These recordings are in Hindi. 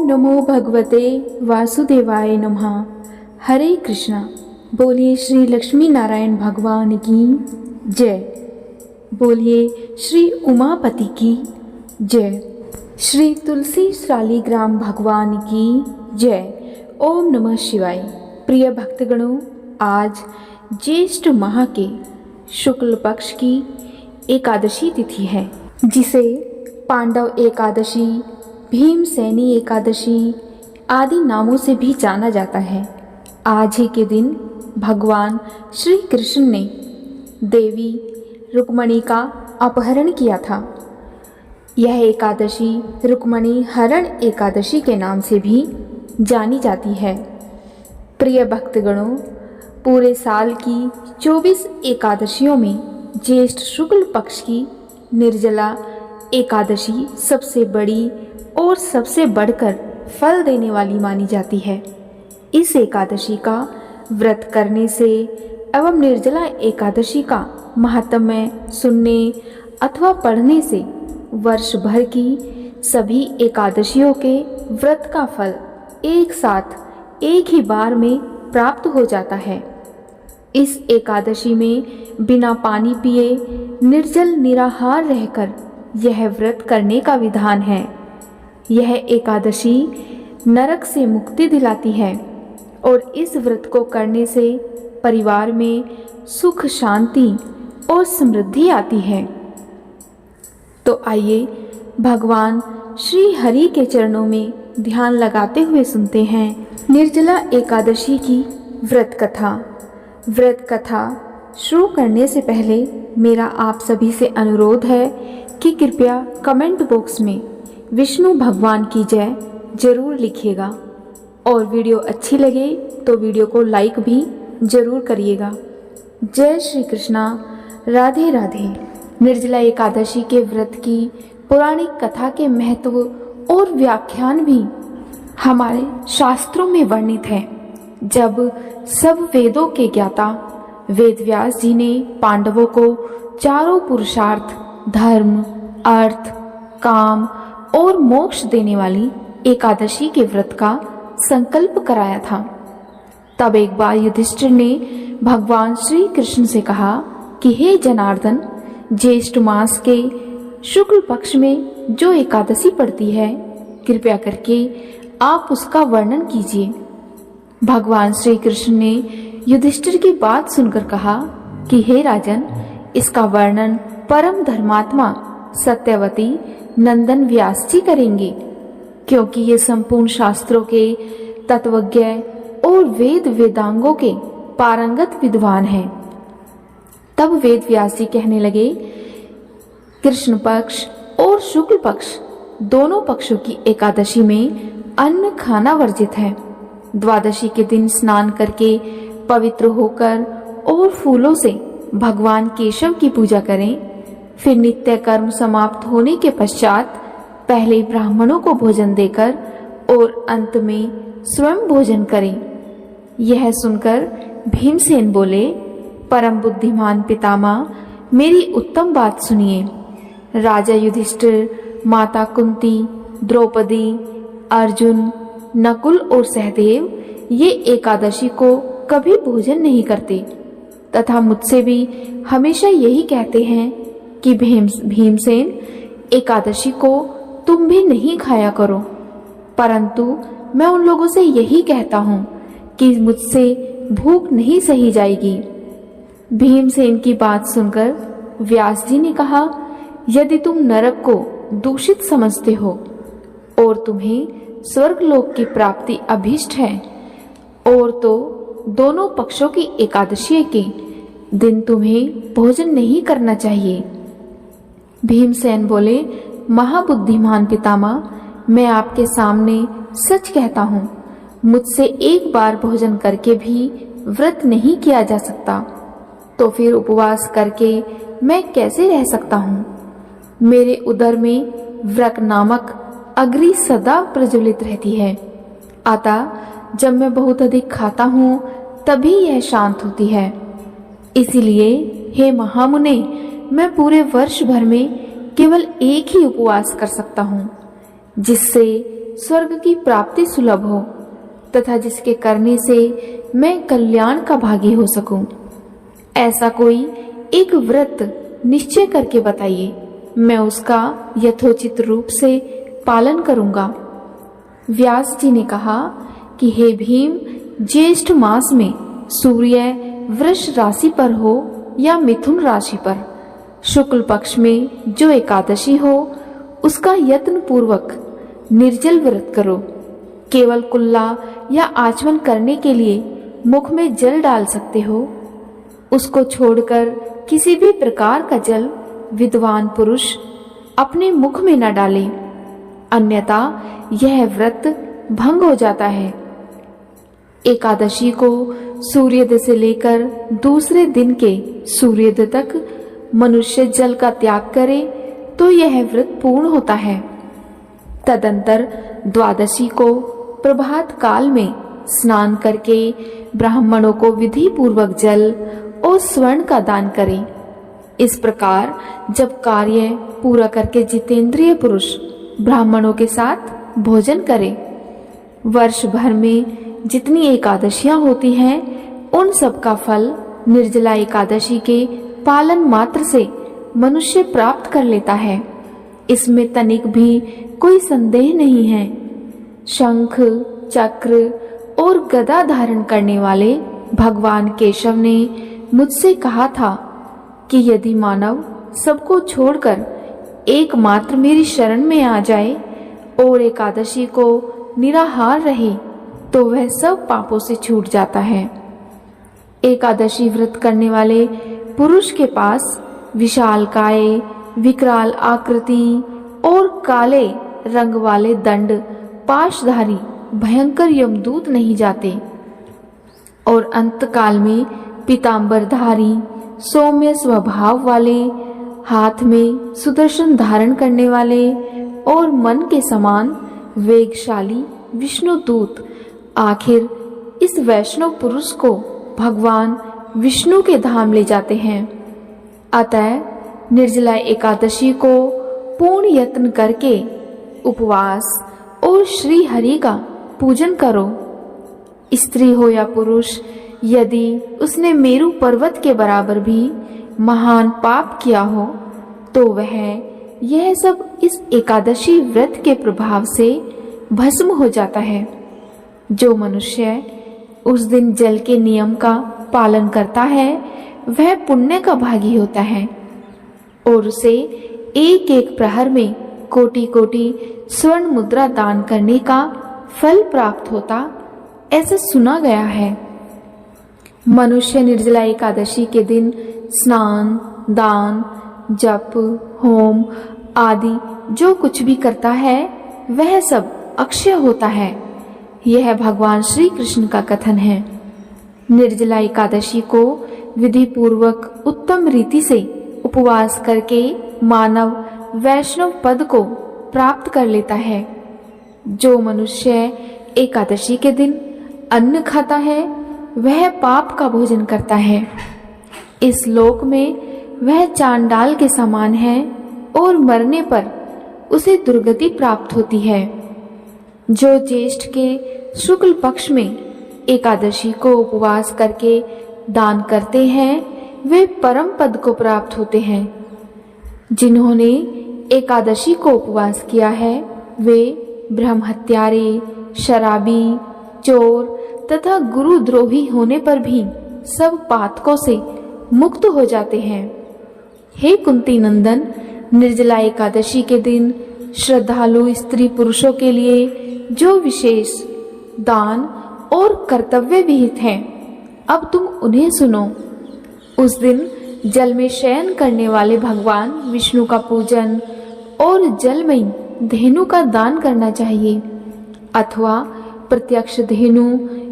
नमो भगवते वासुदेवाय नमः। हरे कृष्णा। बोलिए श्री लक्ष्मी नारायण भगवान की जय। बोलिए श्री उमापति की जय। श्री तुलसी शालिग्राम भगवान की जय। ओम नमः शिवाय। प्रिय भक्तगणों, आज ज्येष्ठ माह के शुक्ल पक्ष की एकादशी तिथि है, जिसे पांडव एकादशी, भीमसेनी एकादशी आदि नामों से भी जाना जाता है। आज ही के दिन भगवान श्री कृष्ण ने देवी रुक्मणी का अपहरण किया था। यह एकादशी रुक्मणी हरण एकादशी के नाम से भी जानी जाती है। प्रिय भक्तगणों, पूरे साल की 24 एकादशियों में ज्येष्ठ शुक्ल पक्ष की निर्जला एकादशी सबसे बड़ी और सबसे बढ़कर फल देने वाली मानी जाती है। इस एकादशी का व्रत करने से एवं निर्जला एकादशी का महात्म्य सुनने अथवा पढ़ने से वर्ष भर की सभी एकादशियों के व्रत का फल एक साथ एक ही बार में प्राप्त हो जाता है। इस एकादशी में बिना पानी पिए निर्जल निराहार रहकर यह व्रत करने का विधान है। यह एकादशी नरक से मुक्ति दिलाती है और इस व्रत को करने से परिवार में सुख, शांति और समृद्धि आती है। तो आइए भगवान श्री हरि के चरणों में ध्यान लगाते हुए सुनते हैं निर्जला एकादशी की व्रत कथा। व्रत कथा शुरू करने से पहले मेरा आप सभी से अनुरोध है कि कृपया कमेंट बॉक्स में विष्णु भगवान की जय जरूर लिखिएगा और वीडियो अच्छी लगे तो वीडियो को लाइक भी जरूर करिएगा। जय श्री कृष्णा। राधे राधे। निर्जला एकादशी के व्रत की पौराणिक कथा के महत्व और व्याख्यान भी हमारे शास्त्रों में वर्णित है। जब सब वेदों के ज्ञाता वेद व्यास जी ने पांडवों को चारों पुरुषार्थ धर्म, अर्थ, काम और मोक्ष देने वाली एकादशी के व्रत का संकल्प कराया था, तब एक बार युधिष्ठिर ने भगवान श्री कृष्ण से कहा कि हे जनार्दन, ज्येष्ठ मास के शुक्ल पक्ष में जो एकादशी पड़ती है, कृपया करके आप उसका वर्णन कीजिए। भगवान श्री कृष्ण ने युधिष्ठिर की बात सुनकर कहा कि हे राजन, इसका वर्णन परम धर्मात्मा सत्यवती नंदन व्यास जी करेंगे, क्योंकि ये संपूर्ण शास्त्रों के तत्वज्ञ और वेद वेदांगों के पारंगत विद्वान हैं। तब वेद व्यास जी कहने लगे, कृष्ण पक्ष और शुक्ल पक्ष दोनों पक्षों की एकादशी में अन्न खाना वर्जित है। द्वादशी के दिन स्नान करके पवित्र होकर और फूलों से भगवान केशव की पूजा करें। फिर नित्य कर्म समाप्त होने के पश्चात पहले ब्राह्मणों को भोजन देकर और अंत में स्वयं भोजन करें। यह सुनकर भीमसेन बोले, परम बुद्धिमान पितामह, मेरी उत्तम बात सुनिए। राजा युधिष्ठिर, माता कुंती, द्रौपदी, अर्जुन, नकुल और सहदेव ये एकादशी को कभी भोजन नहीं करते तथा मुझसे भी हमेशा यही कहते हैं कि भीमसेन, एकादशी को तुम भी नहीं खाया करो। परंतु मैं उन लोगों से यही कहता हूँ कि मुझसे भूख नहीं सही जाएगी। भीमसेन की बात सुनकर व्यास जी ने कहा, यदि तुम नरक को दूषित समझते हो और तुम्हें स्वर्गलोक की प्राप्ति अभीष्ट है, और तो दोनों पक्षों की एकादशी के दिन तुम्हें भोजन नहीं करना चाहिए। भीमसेन बोले, महाबुद्धिमान पितामह, मैं आपके सामने सच कहता हूँ, मुझसे एक बार भोजन करके भी व्रत नहीं किया जा सकता, तो फिर उपवास करके मैं कैसे रह सकता हूँ। मेरे उदर में व्रक नामक अग्नि सदा प्रज्वलित रहती है, अतः जब मैं बहुत अधिक खाता हूँ तभी यह शांत होती है। इसीलिए हे महामुने, मैं पूरे वर्ष भर में केवल एक ही उपवास कर सकता हूँ, जिससे स्वर्ग की प्राप्ति सुलभ हो तथा जिसके करने से मैं कल्याण का भागी हो सकूं। ऐसा कोई एक व्रत निश्चय करके बताइए, मैं उसका यथोचित रूप से पालन करूंगा। व्यास जी ने कहा कि हे भीम, ज्येष्ठ मास में सूर्य वृष राशि पर हो या मिथुन राशि पर, शुक्ल पक्ष में जो एकादशी हो उसका यत्न पूर्वक निर्जल व्रत करो। केवल कुल्ला या आचमन करने के लिए मुख में जल डाल सकते हो, उसको छोड़कर किसी भी प्रकार का जल विद्वान पुरुष अपने मुख में न डाले, अन्यथा यह व्रत भंग हो जाता है। एकादशी को सूर्योदय से लेकर दूसरे दिन के सूर्योदय तक मनुष्य जल का त्याग करे तो यह व्रत पूर्ण होता है। तदंतर द्वादशी को प्रभात काल में स्नान करके ब्राह्मणों को विधि पूर्वक जल और स्वर्ण का दान करें। इस प्रकार जब कार्य पूरा करके जितेंद्रिय पुरुष ब्राह्मणों के साथ भोजन करे, वर्ष भर में जितनी एकादशियां होती हैं उन सब का फल निर्जला एकादशी के पालन मात्र से मनुष्य प्राप्त कर लेता है। इसमें तनिक भी कोई संदेह नहीं है। शंख, चक्र और गदा धारण करने वाले भगवान केशव ने मुझसे कहा था कि यदि मानव सबको छोड़कर एकमात्र मेरी शरण में आ जाए और एकादशी को निराहार रहे तो वह सब पापों से छूट जाता है। एकादशी व्रत करने वाले पुरुष के पास विशालकाय, विकराल आकृति और काले रंग वाले दंड पाशधारी भयंकर यमदूत नहीं जाते और अंतकाल में पीतांबरधारी सौम्य स्वभाव वाले, हाथ में सुदर्शन धारण करने वाले और मन के समान वेगशाली विष्णुदूत आखिर इस वैष्णव पुरुष को भगवान विष्णु के धाम ले जाते हैं। अतः निर्जला एकादशी को पूर्ण यत्न करके उपवास और श्री हरि का पूजन करो। स्त्री हो या पुरुष, यदि उसने मेरु पर्वत के बराबर भी महान पाप किया हो तो वह यह सब इस एकादशी व्रत के प्रभाव से भस्म हो जाता है। जो मनुष्य उस दिन जल के नियम का पालन करता है वह पुण्य का भागी होता है और उसे एक एक प्रहर में कोटि कोटि स्वर्ण मुद्रा दान करने का फल प्राप्त होता, ऐसा सुना गया है। मनुष्य निर्जला एकादशी के दिन स्नान, दान, जप, होम आदि जो कुछ भी करता है वह सब अक्षय होता है। यह भगवान श्री कृष्ण का कथन है। निर्जला एकादशी को विधि पूर्वक उत्तम रीति से उपवास करके मानव वैष्णव पद को प्राप्त कर लेता है। जो मनुष्य एकादशी के दिन अन्न खाता है वह पाप का भोजन करता है। इस लोक में वह चांडाल के समान है और मरने पर उसे दुर्गति प्राप्त होती है। जो ज्येष्ठ के शुक्ल पक्ष में एकादशी को उपवास करके दान करते हैं वे परम पद को प्राप्त होते हैं। जिन्होंने एकादशी को उपवास किया है वे ब्रह्म हत्यारे, शराबी, चोर तथा गुरुद्रोही होने पर भी सब पातकों से मुक्त हो जाते हैं। हे कुंती नंदन, निर्जला एकादशी के दिन श्रद्धालु स्त्री पुरुषों के लिए जो विशेष दान और कर्तव्य विहित हैं, अब तुम उन्हें सुनो। उस दिन जल में शयन करने वाले भगवान विष्णु का पूजन और जलमयी धेनु का दान करना चाहिए अथवा प्रत्यक्ष धेनु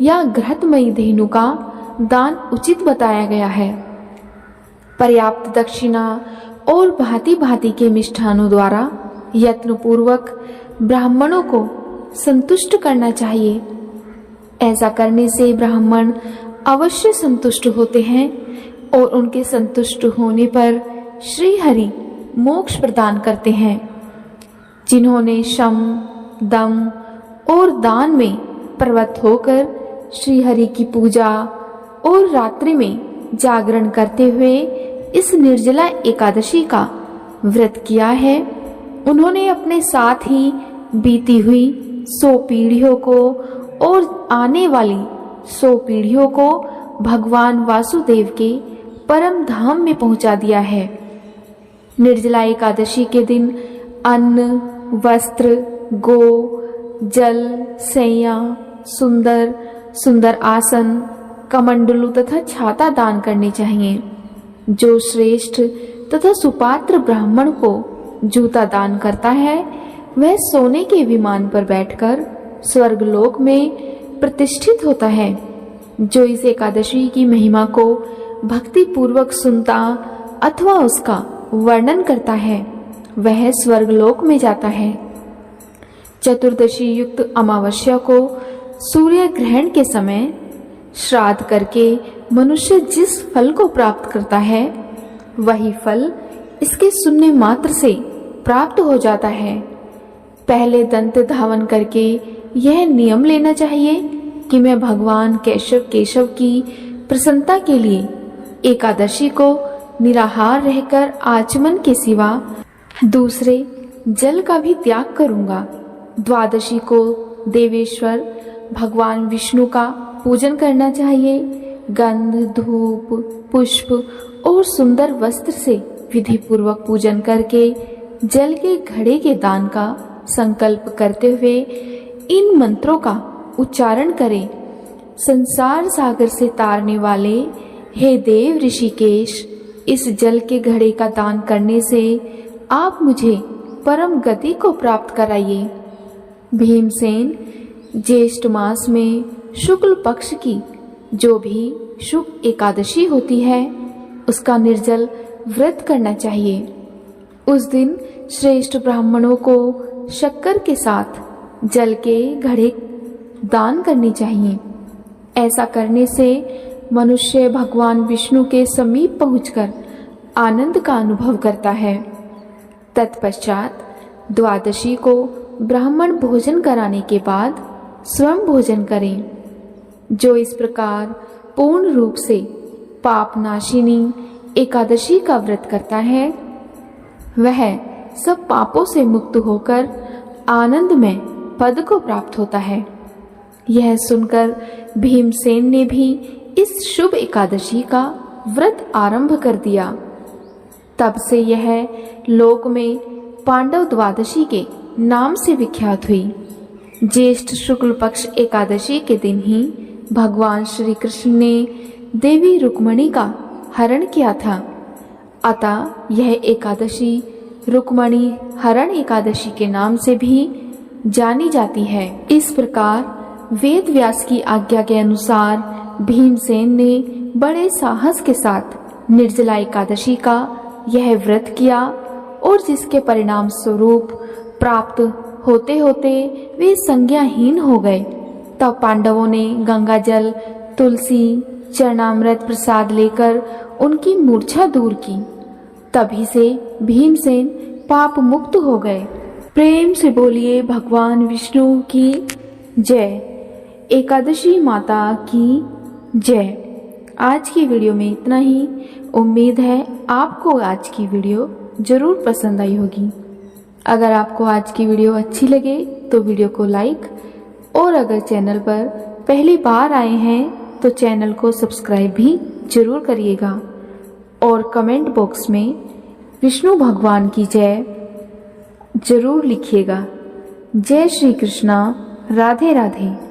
या घृतमयी धेनु का दान उचित बताया गया है। पर्याप्त दक्षिणा और भांति भांति के मिष्ठानों द्वारा यत्न पूर्वक ब्राह्मणों को संतुष्ट करना चाहिए। ऐसा करने से ब्राह्मण अवश्य संतुष्ट होते हैं और उनके संतुष्ट होने पर श्री हरि मोक्ष प्रदान करते हैं। जिन्होंने शम, दम और दान में प्रवृत्त होकर श्री हरि की पूजा और रात्रि में जागरण करते हुए इस निर्जला एकादशी का व्रत किया है, उन्होंने अपने साथ ही बीती हुई 100 पीढ़ियों को और आने वाली 100 पीढ़ियों को भगवान वासुदेव के परम धाम में पहुंचा दिया है। निर्जला एकादशी के दिन अन्न, वस्त्र, गो, जल, सैया, सुंदर सुंदर आसन, कमंडलू तथा छाता दान करने चाहिए। जो श्रेष्ठ तथा सुपात्र ब्राह्मण को जूता दान करता है वह सोने के विमान पर बैठकर स्वर्गलोक में प्रतिष्ठित होता है। जो इस एकादशी की महिमा को भक्ति पूर्वक सुनता अथवा उसका वर्णन करता है वह स्वर्गलोक में जाता है। चतुर्दशी युक्त अमावस्या को सूर्य ग्रहण के समय श्राद्ध करके मनुष्य जिस फल को प्राप्त करता है वही फल इसके सुनने मात्र से प्राप्त हो जाता है। पहले दंत धावन करके यह नियम लेना चाहिए कि मैं भगवान केशव की प्रसन्नता के लिए एकादशी को निराहार रहकर आचमन के सिवा दूसरे जल का भी त्याग करूंगा। द्वादशी को देवेश्वर भगवान विष्णु का पूजन करना चाहिए। गंध, धूप, पुष्प और सुंदर वस्त्र से विधि पूर्वक पूजन करके जल के घड़े के दान का संकल्प करते हुए इन मंत्रों का उच्चारण करें। संसार सागर से तारने वाले हे देव ऋषिकेश, इस जल के घड़े का दान करने से आप मुझे परम गति को प्राप्त कराइए। भीमसेन, ज्येष्ठ मास में शुक्ल पक्ष की जो भी शुभ एकादशी होती है उसका निर्जल व्रत करना चाहिए। उस दिन श्रेष्ठ ब्राह्मणों को शक्कर के साथ जल के घड़े दान करनी चाहिए। ऐसा करने से मनुष्य भगवान विष्णु के समीप पहुंचकर आनंद का अनुभव करता है। तत्पश्चात द्वादशी को ब्राह्मण भोजन कराने के बाद स्वयं भोजन करें। जो इस प्रकार पूर्ण रूप से पापनाशिनी एकादशी का व्रत करता है वह सब पापों से मुक्त होकर आनंद में पद को प्राप्त होता है। यह सुनकर भीमसेन ने भी इस शुभ एकादशी का व्रत आरंभ कर दिया। तब से यह लोक में पांडव द्वादशी के नाम से विख्यात हुई। ज्येष्ठ शुक्ल पक्ष एकादशी के दिन ही भगवान श्री कृष्ण ने देवी रुक्मणी का हरण किया था। अतः यह एकादशी रुक्मणी हरण एकादशी के नाम से भी जानी जाती है। इस प्रकार वेद व्यास की आज्ञा के अनुसार भीमसेन ने बड़े साहस के साथ निर्जला एकादशी का यह व्रत किया और जिसके परिणाम स्वरूप प्राप्त होते होते वे संज्ञाहीन हो गए। तब पांडवों ने गंगा जल, तुलसी, चरणामृत प्रसाद लेकर उनकी मूर्छा दूर की। तभी से भीमसेन पाप मुक्त हो गए। प्रेम से बोलिए भगवान विष्णु की जय। एकादशी माता की जय। आज की वीडियो में इतना ही। उम्मीद है आपको आज की वीडियो जरूर पसंद आई होगी। अगर आपको आज की वीडियो अच्छी लगे तो वीडियो को लाइक और अगर चैनल पर पहली बार आए हैं तो चैनल को सब्सक्राइब भी जरूर करिएगा और कमेंट बॉक्स में विष्णु भगवान की जय जरूर लिखिएगा। जय श्री कृष्णा। राधे राधे।